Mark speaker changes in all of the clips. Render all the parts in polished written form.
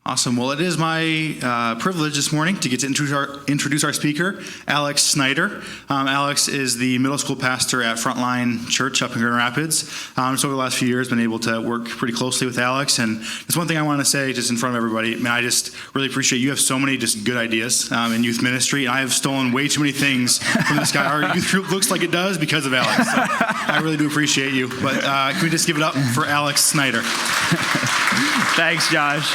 Speaker 1: Awesome. Well, it is my privilege this morning to get to introduce our speaker, Alex Snyder. Alex is the middle school pastor at Frontline Church up in Grand Rapids. So over the last few years, been able to work pretty closely with Alex. And there's one thing I want to say just in front of everybody. Man, I just really appreciate you have so many just good ideas in youth ministry. And I have stolen way too many things from this guy. Our youth group looks like it does because of Alex. So I really do appreciate you. But can we just give it up for Alex Snyder?
Speaker 2: Thanks, Josh.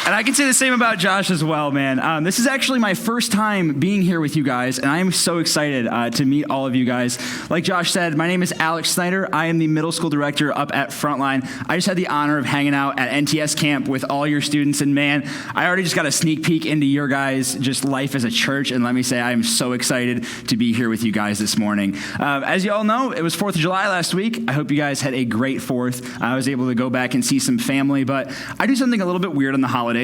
Speaker 2: And I can say the same about Josh as well, man. This is actually my first time being here with you guys, and I am so excited to meet all of you guys. Like Josh said, my name is Alex Snyder. I am the middle school director up at Frontline. I just had the honor of hanging out at NTS camp with all your students, and man, I already just got a sneak peek into your guys' just life as a church, and let me say I am so excited to be here with you guys this morning. As you all know, it was 4th of July last week. I hope you guys had a great 4th. I was able to go back and see some family, but I do something a little bit weird on the holidays.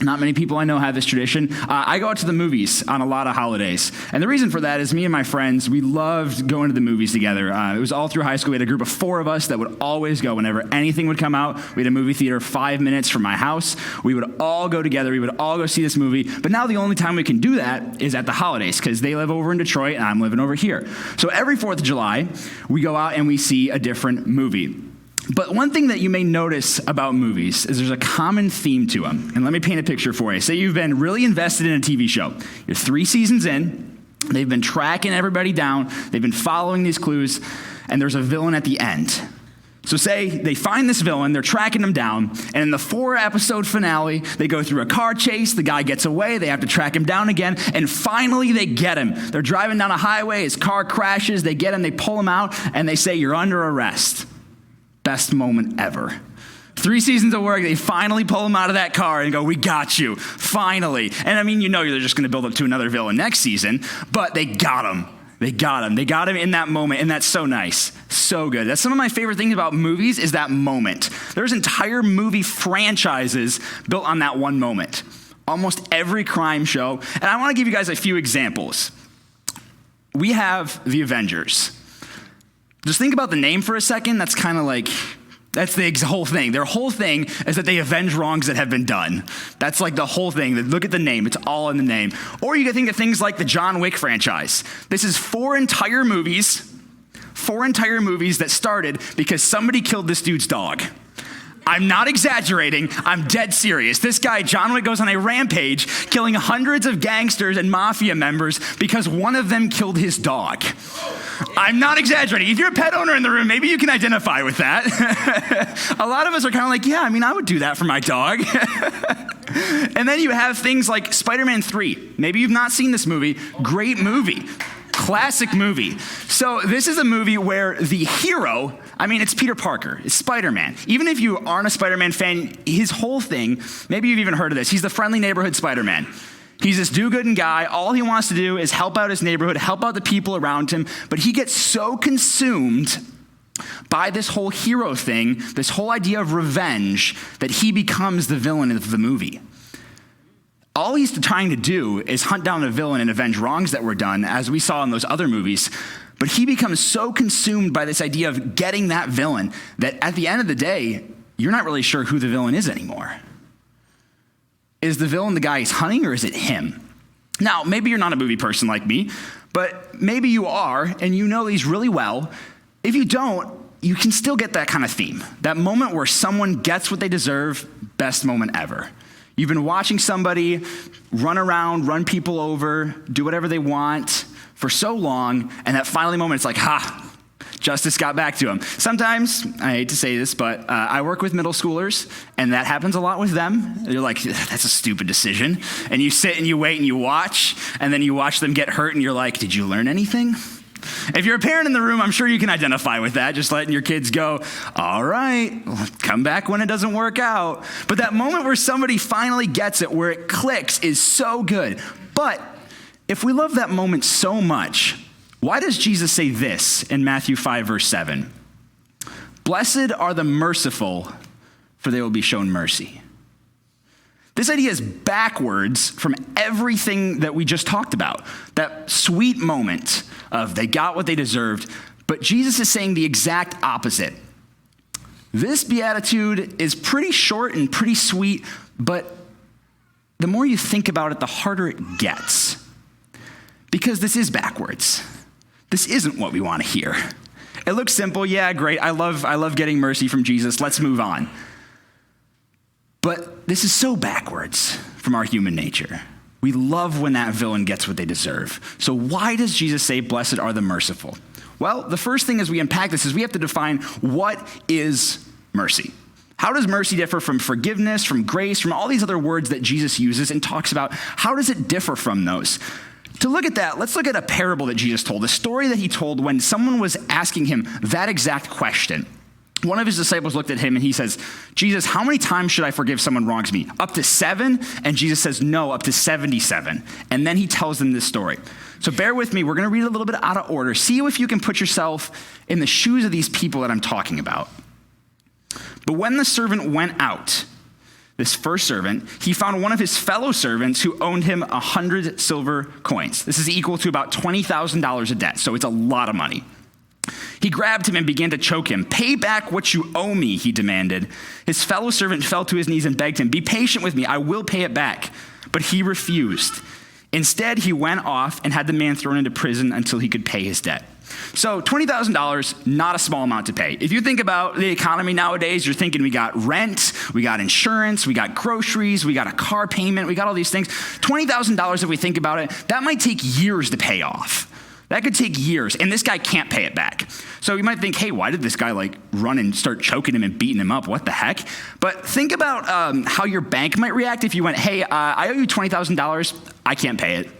Speaker 2: Not many people I know have this tradition. I go out to the movies on a lot of holidays. And the reason for that is me and my friends, we loved going to the movies together. It was all through high school. We had a group of 4 of us that would always go whenever anything would come out. We had a movie theater 5 minutes from my house. We would all go together. We would all go see this movie. But now the only time we can do that is at the holidays because they live over in Detroit and I'm living over here. So every 4th of July, we go out and we see a different movie. But one thing that you may notice about movies is there's a common theme to them. And let me paint a picture for you. Say you've been really invested in a TV show. You're 3 seasons in. They've been tracking everybody down. They've been following these clues. And there's a villain at the end. So say they find this villain. They're tracking him down. And in the 4-episode finale, they go through a car chase. The guy gets away. They have to track him down again. And finally, they get him. They're driving down a highway. His car crashes. They get him. They pull him out. And they say, "You're under arrest." Best moment ever. 3 seasons of work, they finally pull him out of that car and go, "We got you, finally." And I mean, you know they're just going to build up to another villain next season, but they got him. They got him. They got him in that moment, and that's so nice. So good. That's some of my favorite things about movies is that moment. There's entire movie franchises built on that one moment. Almost every crime show. And I want to give you guys a few examples. We have the Avengers. Just think about the name for a second. That's kind of like, that's the whole thing. Their whole thing is that they avenge wrongs that have been done. That's like the whole thing. Look at the name. It's all in the name. Or you can think of things like the John Wick franchise. This is 4 entire movies that started because somebody killed this dude's dog. I'm not exaggerating. I'm dead serious. This guy, John Wick, goes on a rampage, killing hundreds of gangsters and mafia members because one of them killed his dog. I'm not exaggerating. If you're a pet owner in the room, maybe you can identify with that. A lot of us are kind of like, yeah, I mean, I would do that for my dog. And then you have things like Spider-Man 3. Maybe you've not seen this movie. Great movie. Classic movie. So this is a movie where the hero, I mean, it's Peter Parker. It's Spider-Man. Even if you aren't a Spider-Man fan, his whole thing, maybe you've even heard of this, he's the friendly neighborhood Spider-Man. He's this do-gooding guy. All he wants to do is help out his neighborhood, help out the people around him, but he gets so consumed by this whole hero thing, this whole idea of revenge, that he becomes the villain of the movie. All he's trying to do is hunt down a villain and avenge wrongs that were done, as we saw in those other movies. But he becomes so consumed by this idea of getting that villain that at the end of the day, you're not really sure who the villain is anymore. Is the villain the guy he's hunting, or is it him? Now, maybe you're not a movie person like me, but maybe you are, and you know these really well. If you don't, you can still get that kind of theme. That moment where someone gets what they deserve, best moment ever. You've been watching somebody run around, run people over, do whatever they want for so long, and that finally moment, it's like, ha, justice got back to him. Sometimes, I hate to say this, but I work with middle schoolers, and that happens a lot with them. They're like, that's a stupid decision. And you sit and you wait and you watch, and then you watch them get hurt, and you're like, did you learn anything? If you're a parent in the room, I'm sure you can identify with that, just letting your kids go, all right, come back when it doesn't work out. But that moment where somebody finally gets it, where it clicks, is so good. But if we love that moment so much, why does Jesus say this in Matthew 5, verse 7? Blessed are the merciful, for they will be shown mercy. This idea is backwards from everything that we just talked about. That sweet moment of they got what they deserved, but Jesus is saying the exact opposite. This beatitude is pretty short and pretty sweet, but the more you think about it, the harder it gets. Because this is backwards. This isn't what we want to hear. It looks simple. Yeah, great. I love getting mercy from Jesus. Let's move on. But this is so backwards from our human nature. We love when that villain gets what they deserve. So why does Jesus say, blessed are the merciful? Well, the first thing as we unpack this is we have to define what is mercy. How does mercy differ from forgiveness, from grace, from all these other words that Jesus uses and talks about? How does it differ from those? To look at that, let's look at a parable that Jesus told, a story that he told when someone was asking him that exact question. One of his disciples looked at him and he says, Jesus, how many times should I forgive someone wrongs me? Up to 7? And Jesus says, no, up to 77. And then he tells them this story. So bear with me. We're going to read a little bit out of order. See if you can put yourself in the shoes of these people that I'm talking about. But when the servant went out, this first servant, he found one of his fellow servants who owed him 100 silver coins. This is equal to about $20,000 of debt, so it's a lot of money. He grabbed him and began to choke him. Pay back what you owe me, he demanded. His fellow servant fell to his knees and begged him, be patient with me, I will pay it back. But he refused. Instead, he went off and had the man thrown into prison until he could pay his debt. So $20,000, not a small amount to pay. If you think about the economy nowadays, you're thinking we got rent, we got insurance, we got groceries, we got a car payment, we got all these things. $20,000, if we think about it, that might take years to pay off. That could take years, and this guy can't pay it back. So you might think, hey, why did this guy run and start choking him and beating him up? What the heck? But think about how your bank might react if you went, hey, I owe you $20,000, I can't pay it.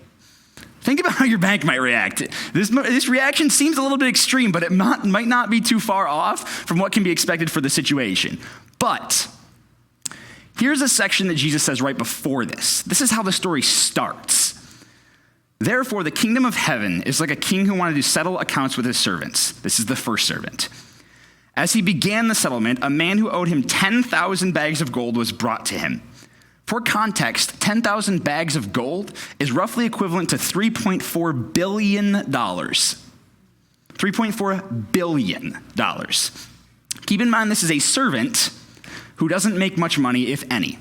Speaker 2: Think about how your bank might react. This reaction seems a little bit extreme, but it might not be too far off from what can be expected for the situation. But here's a section that Jesus says right before this. This is how the story starts. Therefore, the kingdom of heaven is like a king who wanted to settle accounts with his servants. This is the first servant. As he began the settlement, a man who owed him 10,000 bags of gold was brought to him. For context, 10,000 bags of gold is roughly equivalent to $3.4 billion. $3.4 billion. Keep in mind, this is a servant who doesn't make much money, if any.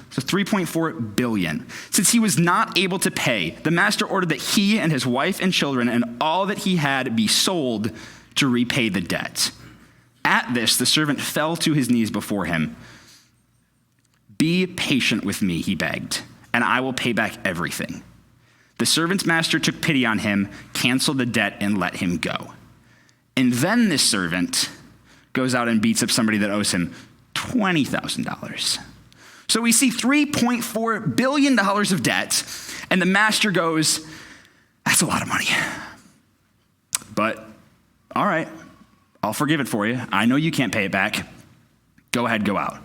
Speaker 2: So $3.4 billion. Since he was not able to pay, the master ordered that he and his wife and children and all that he had be sold to repay the debt. At this, the servant fell to his knees before him. Be patient with me, he begged, and I will pay back everything. The servant's master took pity on him, canceled the debt, and let him go. And then this servant goes out and beats up somebody that owes him $20,000. So we see $3.4 billion of debt, and the master goes, that's a lot of money. But, all right, I'll forgive it for you. I know you can't pay it back. Go ahead, go out.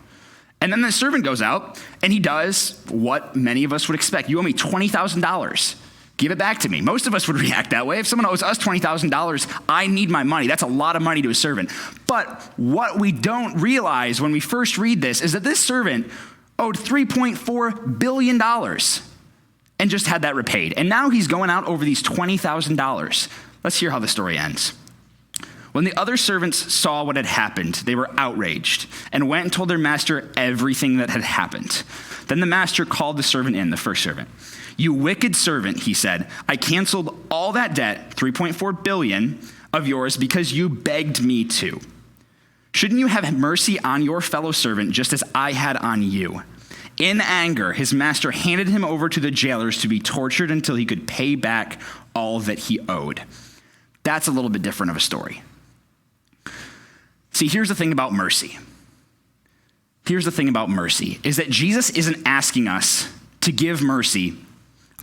Speaker 2: And then the servant goes out, and he does what many of us would expect. You owe me $20,000. Give it back to me. Most of us would react that way. If someone owes us $20,000, I need my money. That's a lot of money to a servant. But what we don't realize when we first read this is that this servant owed $3.4 billion and just had that repaid. And now he's going out over these $20,000. Let's hear how the story ends. When the other servants saw what had happened, they were outraged and went and told their master everything that had happened. Then the master called the servant in, the first servant. You wicked servant, he said, I canceled all that debt, $3.4 billion of yours, because you begged me to. Shouldn't you have mercy on your fellow servant just as I had on you? In anger, his master handed him over to the jailers to be tortured until he could pay back all that he owed. That's a little bit different of a story. See, here's the thing about mercy. Here's the thing about mercy, is that Jesus isn't asking us to give mercy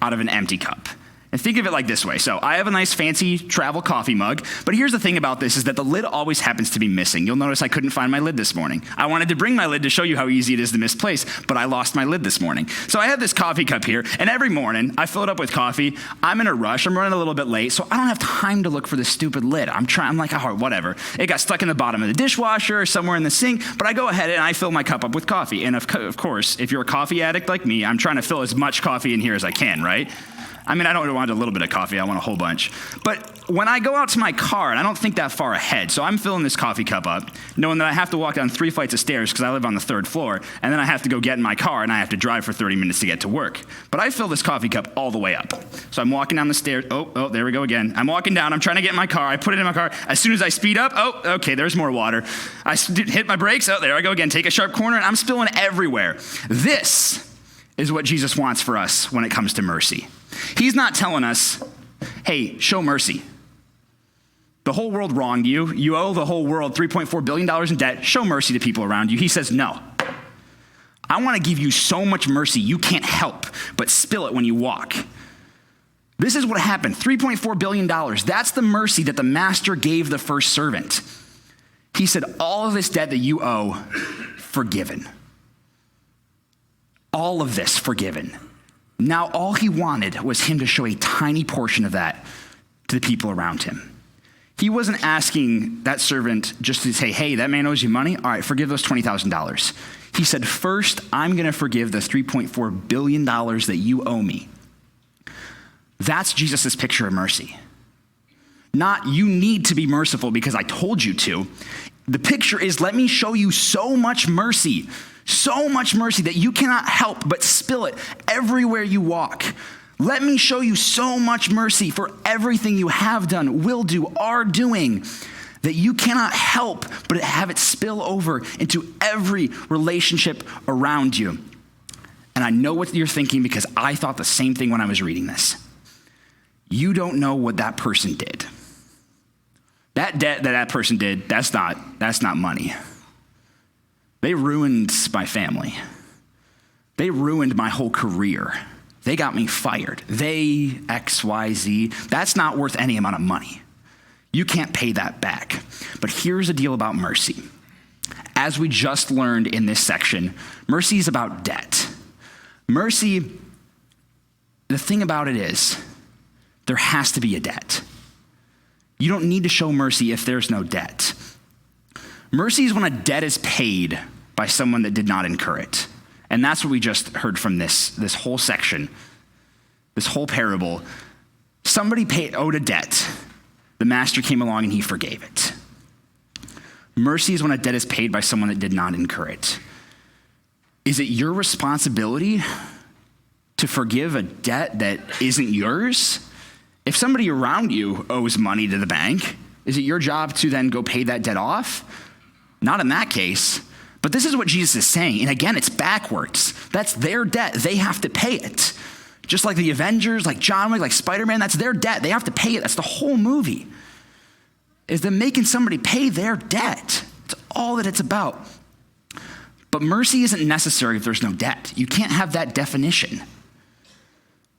Speaker 2: out of an empty cup. And think of it like this way. So I have a nice fancy travel coffee mug, but here's the thing about this is that the lid always happens to be missing. You'll notice I couldn't find my lid this morning. I wanted to bring my lid to show you how easy it is to misplace, but I lost my lid this morning. So I have this coffee cup here, and every morning I fill it up with coffee. I'm in a rush. I'm running a little bit late, so I don't have time to look for this stupid lid. I'm like, oh, whatever. It got stuck in the bottom of the dishwasher or somewhere in the sink, but I go ahead and I fill my cup up with coffee. And of course, if you're a coffee addict like me, I'm trying to fill as much coffee in here as I can, right? I mean, I don't want a little bit of coffee. I want a whole bunch. But when I go out to my car, and I don't think that far ahead, so I'm filling this coffee cup up, knowing that I have to walk down 3 flights of stairs because I live on the 3rd floor, and then I have to go get in my car, and I have to drive for 30 minutes to get to work. But I fill this coffee cup all the way up. So I'm walking down the stairs. Oh, there we go again. I'm walking down. I'm trying to get in my car. I put it in my car. As soon as I speed up, okay, there's more water. I hit my brakes. Oh, there I go again. Take a sharp corner, and I'm spilling everywhere. This is what Jesus wants for us when it comes to mercy. He's not telling us, hey, show mercy. The whole world wronged you. You owe the whole world $3.4 billion in debt. Show mercy to people around you. He says, no. I want to give you so much mercy you can't help but spill it when you walk. This is what happened. $3.4 billion. That's the mercy that the master gave the first servant. He said, all of this debt that you owe, forgiven. All of this forgiven. Now, all he wanted was him to show a tiny portion of that to the people around him. He wasn't asking that servant just to say, hey, that man owes you money. All right, forgive those $20,000. He said, first, I'm going to forgive the $3.4 billion that you owe me. That's Jesus' picture of mercy. Not, you need to be merciful because I told you to. The picture is, let me show you so much mercy that you cannot help but spill it everywhere you walk. Let me show you so much mercy for everything you have done, will do, are doing, that you cannot help but have it spill over into every relationship around you. And I know what you're thinking because I thought the same thing when I was reading this. You don't know what that person did. That debt that person did, that's not money. They ruined my family. They ruined my whole career. They got me fired. They XYZ. That's not worth any amount of money. You can't pay that back. But here's the deal about mercy. As we just learned in this section, mercy is about debt. Mercy, the thing about it is, there has to be a debt. You don't need to show mercy if there's no debt. Mercy is when a debt is paid by someone that did not incur it. And that's what we just heard from this whole section, this whole parable. Somebody owed a debt. The master came along and he forgave it. Mercy is when a debt is paid by someone that did not incur it. Is it your responsibility to forgive a debt that isn't yours? If somebody around you owes money to the bank, is it your job to then go pay that debt off? Not in that case. But this is what Jesus is saying. And again, it's backwards. That's their debt. They have to pay it. Just like the Avengers, like John Wick, like Spider-Man, that's their debt. They have to pay it. That's the whole movie. Is them making somebody pay their debt. It's all that it's about. But mercy isn't necessary if there's no debt. You can't have that definition.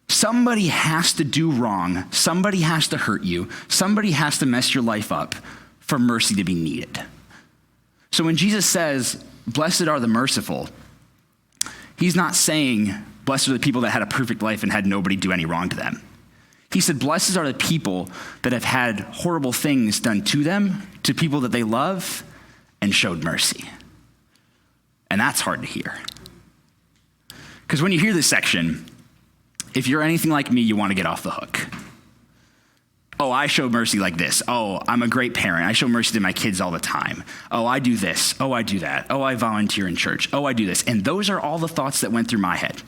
Speaker 2: Somebody has to do wrong. Somebody has to hurt you. Somebody has to mess your life up for mercy to be needed. So when Jesus says, blessed are the merciful, he's not saying, blessed are the people that had a perfect life and had nobody do any wrong to them. He said, blessed are the people that have had horrible things done to them, to people that they love, and showed mercy. And that's hard to hear. Because when you hear this section, if you're anything like me, you want to get off the hook. Oh, I show mercy like this. Oh, I'm a great parent. I show mercy to my kids all the time. Oh, I do this. Oh, I do that. Oh, I volunteer in church. Oh, I do this. And those are all the thoughts that went through my head.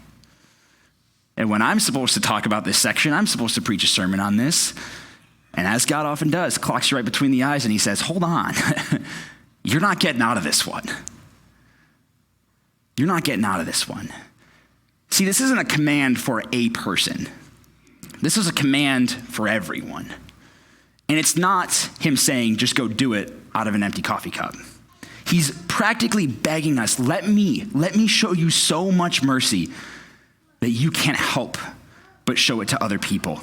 Speaker 2: And when I'm supposed to talk about this section, I'm supposed to preach a sermon on this. And as God often does, clocks you right between the eyes and he says, hold on. You're not getting out of this one. You're not getting out of this one. See, this isn't a command for a person. This is a command for everyone. And it's not him saying, just go do it out of an empty coffee cup. He's practically begging us, let me show you so much mercy that you can't help but show it to other people.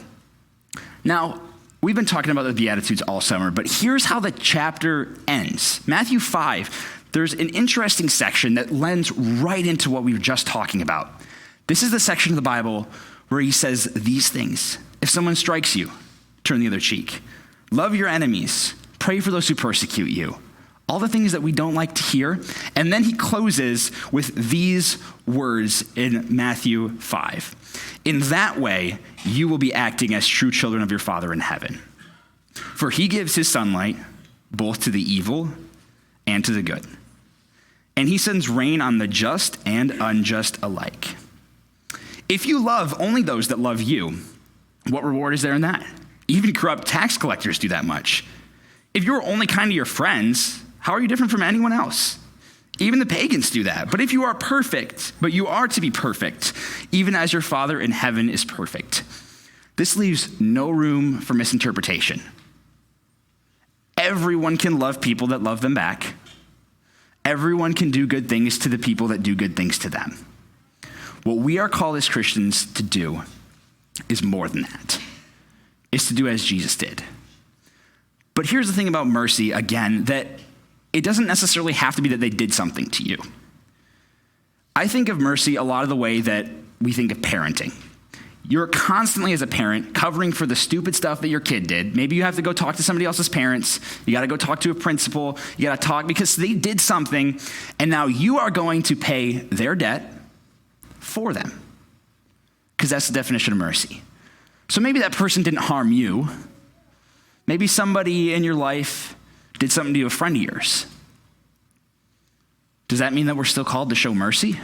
Speaker 2: Now, we've been talking about the Beatitudes all summer, but here's how the chapter ends. Matthew 5, there's an interesting section that lends right into what we were just talking about. This is the section of the Bible where he says these things. If someone strikes you, turn the other cheek. Love your enemies. Pray for those who persecute you. all the things that we don't like to hear. And then he closes with these words in Matthew 5. In that way, you will be acting as true children of your Father in heaven. For he gives his sunlight both to the evil and to the good. And he sends rain on the just and unjust alike. If you love only those that love you, what reward is there in that? Even corrupt tax collectors do that much. If you're only kind to your friends, how are you different from anyone else? Even the pagans do that. But if you are perfect, but you are to be perfect, even as your Father in heaven is perfect. This leaves no room for misinterpretation. Everyone can love people that love them back. Everyone can do good things to the people that do good things to them. What we are called as Christians to do is more than that. It's to do as Jesus did. But here's the thing about mercy, again, that it doesn't necessarily have to be that they did something to you. I think of mercy a lot of the way that we think of parenting. You're constantly, as a parent, covering for the stupid stuff that your kid did. Maybe you have to go talk to somebody else's parents. You got to go talk to a principal. You got to talk because they did something, and now you are going to pay their debt for them, because that's the definition of mercy. So maybe that person didn't harm you. Maybe somebody in your life did something to a friend of yours. Does that mean that we're still called to show mercy?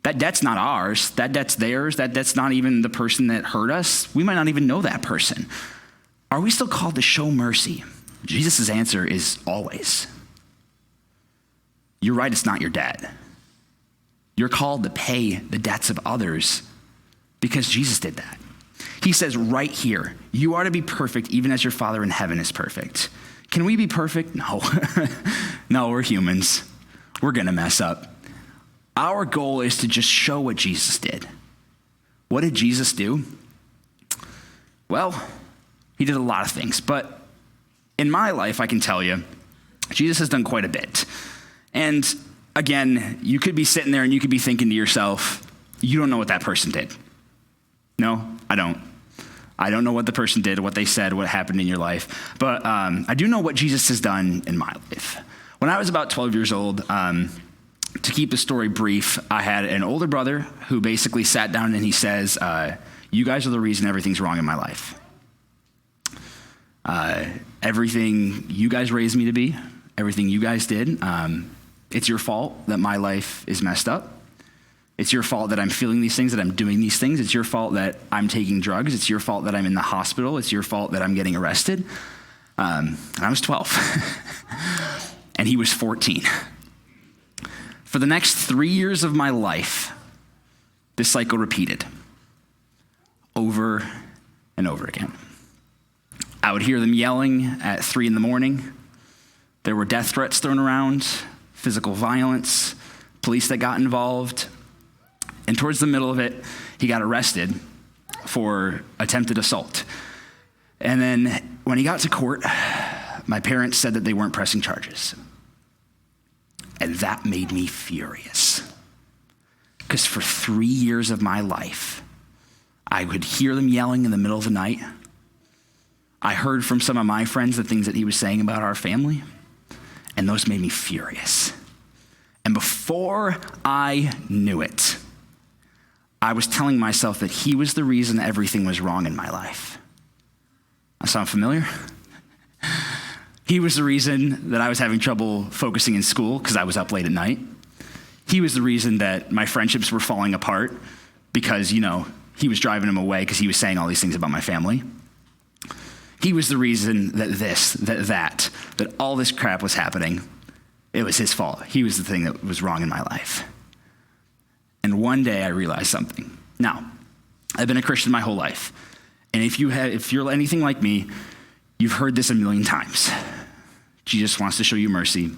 Speaker 2: That debt's not ours. That debt's theirs. That debt's not even the person that hurt us. We might not even know that person. Are we still called to show mercy? Jesus' answer is always. You're right, it's not your debt. You're called to pay the debts of others because Jesus did that. He says right here, you are to be perfect even as your Father in heaven is perfect. Can we be perfect? No. No, we're humans. We're going to mess up. Our goal is to just show what Jesus did. What did Jesus do? Well, he did a lot of things, but in my life, I can tell you, Jesus has done quite a bit. And again, you could be sitting there and you could be thinking to yourself, you don't know what that person did. No, I don't. I don't know what the person did, what they said, what happened in your life. But I do know what Jesus has done in my life. When I was about 12 years old, to keep the story brief, I had an older brother who basically sat down and he says, you guys are the reason everything's wrong in my life. Everything you guys raised me to be, everything you guys did, it's your fault that my life is messed up. It's your fault that I'm feeling these things, that I'm doing these things. It's your fault that I'm taking drugs. It's your fault that I'm in the hospital. It's your fault that I'm getting arrested. And I was 12. And he was 14. For the next 3 years of my life, this cycle repeated over and over again. I would hear them yelling at 3 a.m. There were death threats thrown around, physical violence, police that got involved. And towards the middle of it, he got arrested for attempted assault. And then when he got to court, my parents said that they weren't pressing charges. And that made me furious. Because for 3 years of my life, I would hear them yelling in the middle of the night. I heard from some of my friends the things that he was saying about our family, and those made me furious. And before I knew it, I was telling myself that he was the reason everything was wrong in my life. That sound familiar? He was the reason that I was having trouble focusing in school because I was up late at night. He was the reason that my friendships were falling apart because, he was driving them away because he was saying all these things about my family. He was the reason that all this crap was happening. It was his fault. He was the thing that was wrong in my life. And one day I realized something. Now, I've been a Christian my whole life. And if you're anything like me, you've heard this a million times. Jesus wants to show you mercy.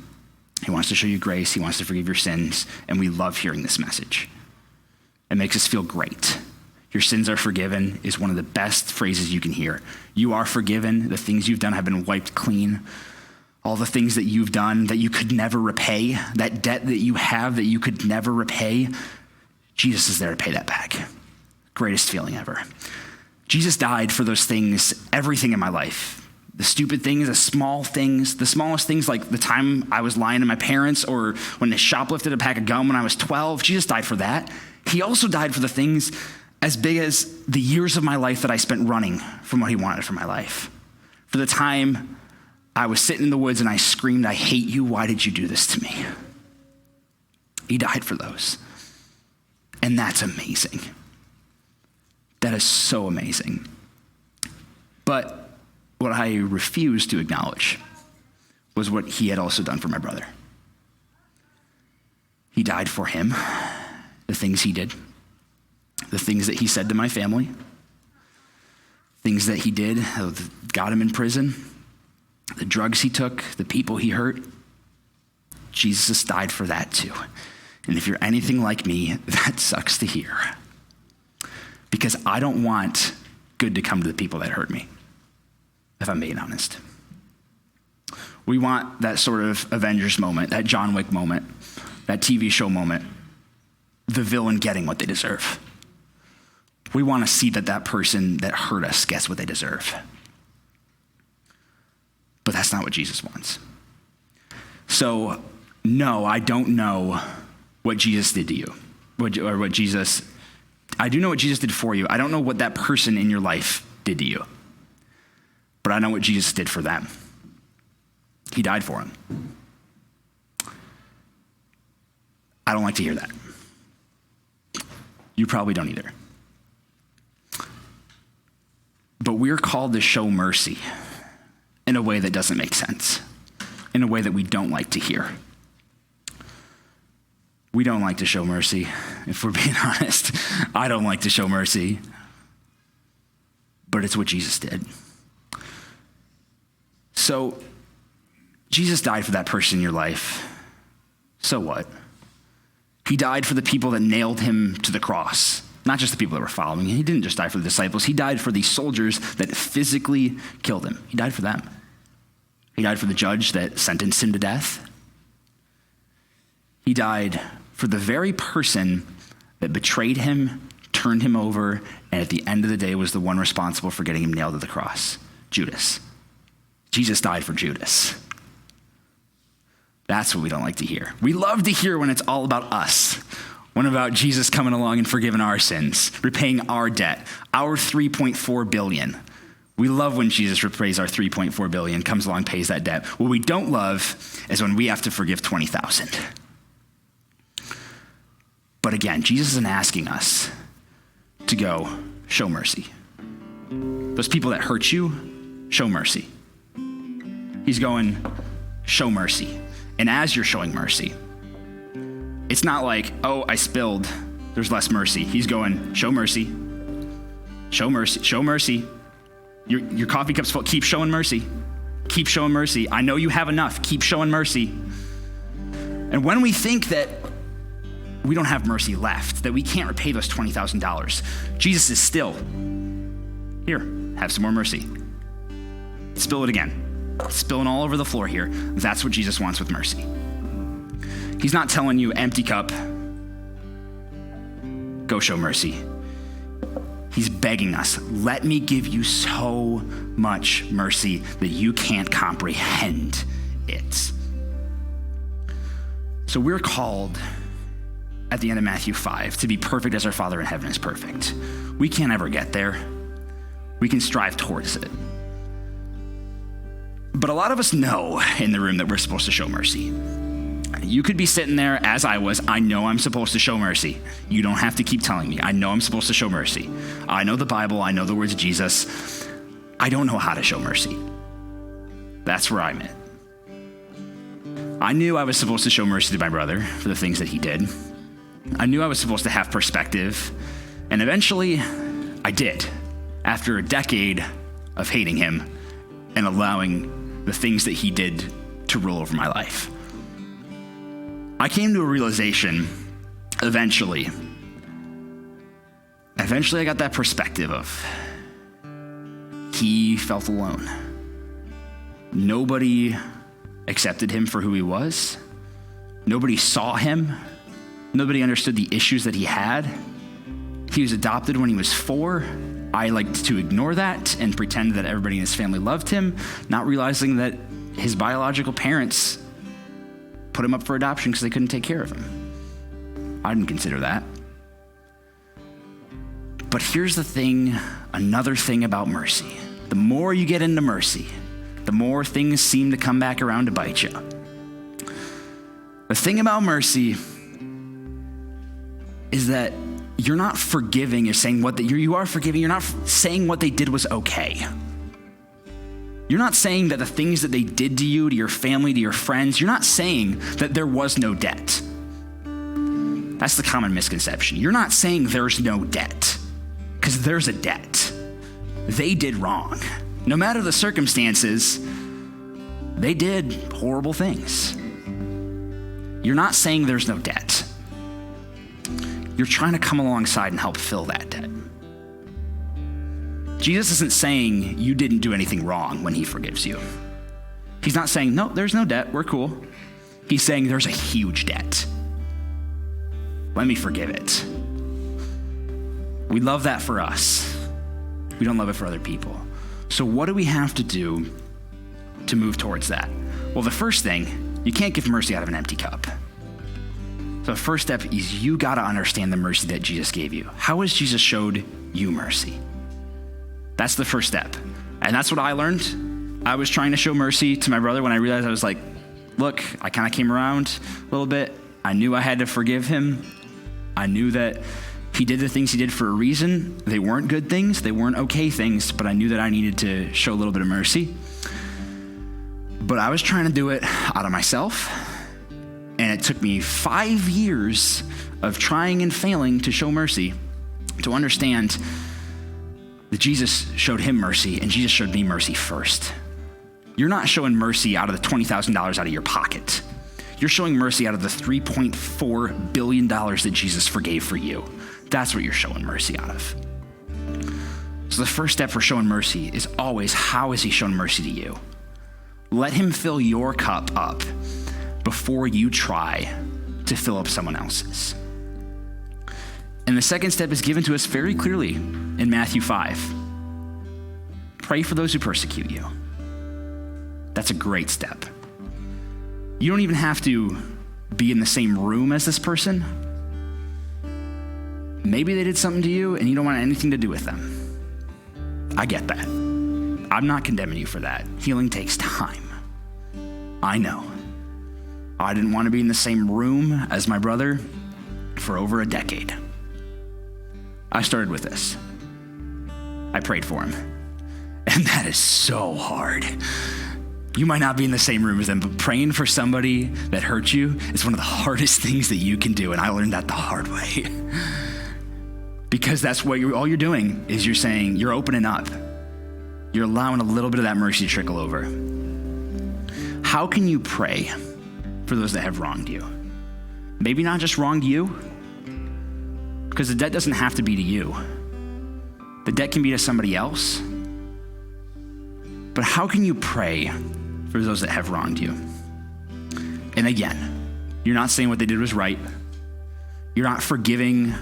Speaker 2: He wants to show you grace. He wants to forgive your sins. And we love hearing this message. It makes us feel great. Your sins are forgiven is one of the best phrases you can hear. You are forgiven. The things you've done have been wiped clean. All the things that you've done that you could never repay, that debt that you have that you could never repay, Jesus is there to pay that back. Greatest feeling ever. Jesus died for those things, everything in my life. The stupid things, the small things, the smallest things, like the time I was lying to my parents or when they shoplifted a pack of gum when I was 12. Jesus died for that. He also died for the things as big as the years of my life that I spent running from what he wanted for my life. For the time I was sitting in the woods and I screamed, I hate you, why did you do this to me? He died for those. And that's amazing. That is so amazing. But what I refused to acknowledge was what he had also done for my brother. He died for him, the things he did, the things that he said to my family, things that he did, got him in prison, the drugs he took, the people he hurt. Jesus died for that too. And if you're anything like me, that sucks to hear. Because I don't want good to come to the people that hurt me, if I'm being honest. We want that sort of Avengers moment, that John Wick moment, that TV show moment, the villain getting what they deserve. We want to see that person that hurt us gets what they deserve. But that's not what Jesus wants. So, no, I don't know what Jesus did to you, I do know what Jesus did for you. I don't know what that person in your life did to you, but I know what Jesus did for them. He died for him. I don't like to hear that. You probably don't either. But we're called to show mercy in a way that doesn't make sense, in a way that we don't like to hear. We don't like to show mercy, if we're being honest. I don't like to show mercy, but it's what Jesus did. So, Jesus died for that person in your life. So what? He died for the people that nailed him to the cross, not just the people that were following him. He didn't just die for the disciples. He died for the soldiers that physically killed him. He died for them. He died for the judge that sentenced him to death. He died for the very person that betrayed him, turned him over, and at the end of the day was the one responsible for getting him nailed to the cross, Judas. Jesus died for Judas. That's what we don't like to hear. We love to hear when it's all about us, when about Jesus coming along and forgiving our sins, repaying our debt, our $3.4 billion. We love when Jesus repays our $3.4 billion, comes along, pays that debt. What we don't love is when we have to forgive 20,000. But again, Jesus isn't asking us to go show mercy. Those people that hurt you, show mercy. He's going, show mercy. And as you're showing mercy, it's not like, oh, I spilled, there's less mercy. He's going, show mercy, show mercy, show mercy. Your coffee cup's full, keep showing mercy. Keep showing mercy. I know you have enough, keep showing mercy. And when we think that we don't have mercy left, that we can't repay those $20,000, Jesus is still, here, have some more mercy. Spill it again. Spilling all over the floor here. That's what Jesus wants with mercy. He's not telling you, empty cup, go show mercy. He's begging us, let me give you so much mercy that you can't comprehend it. So we're called at the end of Matthew 5 to be perfect as our Father in heaven is perfect. We can't ever get there. We can strive towards it. But a lot of us know in the room that we're supposed to show mercy. You could be sitting there as I was. I know I'm supposed to show mercy. You don't have to keep telling me. I know I'm supposed to show mercy. I know the Bible. I know the words of Jesus. I don't know how to show mercy. That's where I'm at. I knew I was supposed to show mercy to my brother for the things that he did. I knew I was supposed to have perspective. And eventually, I did. After a decade of hating him and allowing the things that he did to rule over my life. I came to a realization eventually. I got that perspective of he felt alone. Nobody accepted him for who he was. Nobody saw him. Nobody understood the issues that he had. He was adopted when he was 4. I liked to ignore that and pretend that everybody in his family loved him, not realizing that his biological parents put him up for adoption because they couldn't take care of him. I didn't consider that. But here's the thing, another thing about mercy. The more you get into mercy, the more things seem to come back around to bite you. The thing about mercy is that you're not forgiving, you're saying you are forgiving, you're not saying what they did was okay. You're not saying that the things that they did to you, to your family, to your friends, you're not saying that there was no debt. That's the common misconception. You're not saying there's no debt, because there's a debt. They did wrong. No matter the circumstances, they did horrible things. You're not saying there's no debt. You're trying to come alongside and help fill that debt. Jesus isn't saying you didn't do anything wrong when he forgives you. He's not saying, no, there's no debt, we're cool. He's saying there's a huge debt. Let me forgive it. We love that for us. We don't love it for other people. So what do we have to do to move towards that? Well, the first thing, you can't give mercy out of an empty cup. So the first step is you got to understand the mercy that Jesus gave you. How has Jesus showed you mercy? That's the first step. And that's what I learned. I was trying to show mercy to my brother when I realized I was like, look, I kind of came around a little bit. I knew I had to forgive him. I knew that he did the things he did for a reason. They weren't good things. They weren't okay things, but I knew that I needed to show a little bit of mercy. But I was trying to do it out of myself. And it took me 5 years of trying and failing to show mercy, to understand that Jesus showed him mercy and Jesus showed me mercy first. You're not showing mercy out of the $20,000 out of your pocket. You're showing mercy out of the $3.4 billion that Jesus forgave for you. That's what you're showing mercy out of. So the first step for showing mercy is always, how has he shown mercy to you? Let him fill your cup up before you try to fill up someone else's. And the second step is given to us very clearly in Matthew 5. Pray for those who persecute you. That's a great step. You don't even have to be in the same room as this person. Maybe they did something to you and you don't want anything to do with them. I get that. I'm not condemning you for that. Healing takes time. I know. I didn't want to be in the same room as my brother for over a decade. I started with this. I prayed for him. And that is so hard. You might not be in the same room as them, but praying for somebody that hurt you is one of the hardest things that you can do. And I learned that the hard way. Because that's what all you're doing is you're saying, you're opening up. You're allowing a little bit of that mercy to trickle over. How can you pray for those that have wronged you? Maybe not just wronged you, because the debt doesn't have to be to you. The debt can be to somebody else. But how can you pray for those that have wronged you? And again, you're not saying what they did was right. You're not forgiving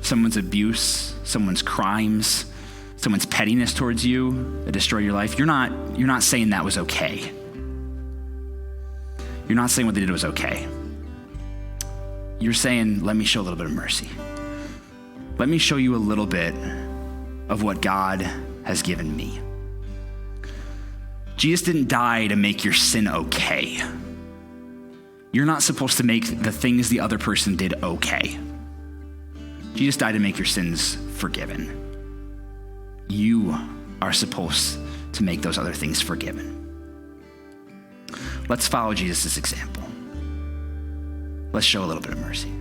Speaker 2: someone's abuse, someone's crimes, someone's pettiness towards you that destroyed your life. You're not saying that was okay. You're not saying what they did was okay. You're saying, let me show a little bit of mercy. Let me show you a little bit of what God has given me. Jesus didn't die to make your sin okay. You're not supposed to make the things the other person did okay. Jesus died to make your sins forgiven. You are supposed to make those other things forgiven. Let's follow Jesus' example. Let's show a little bit of mercy.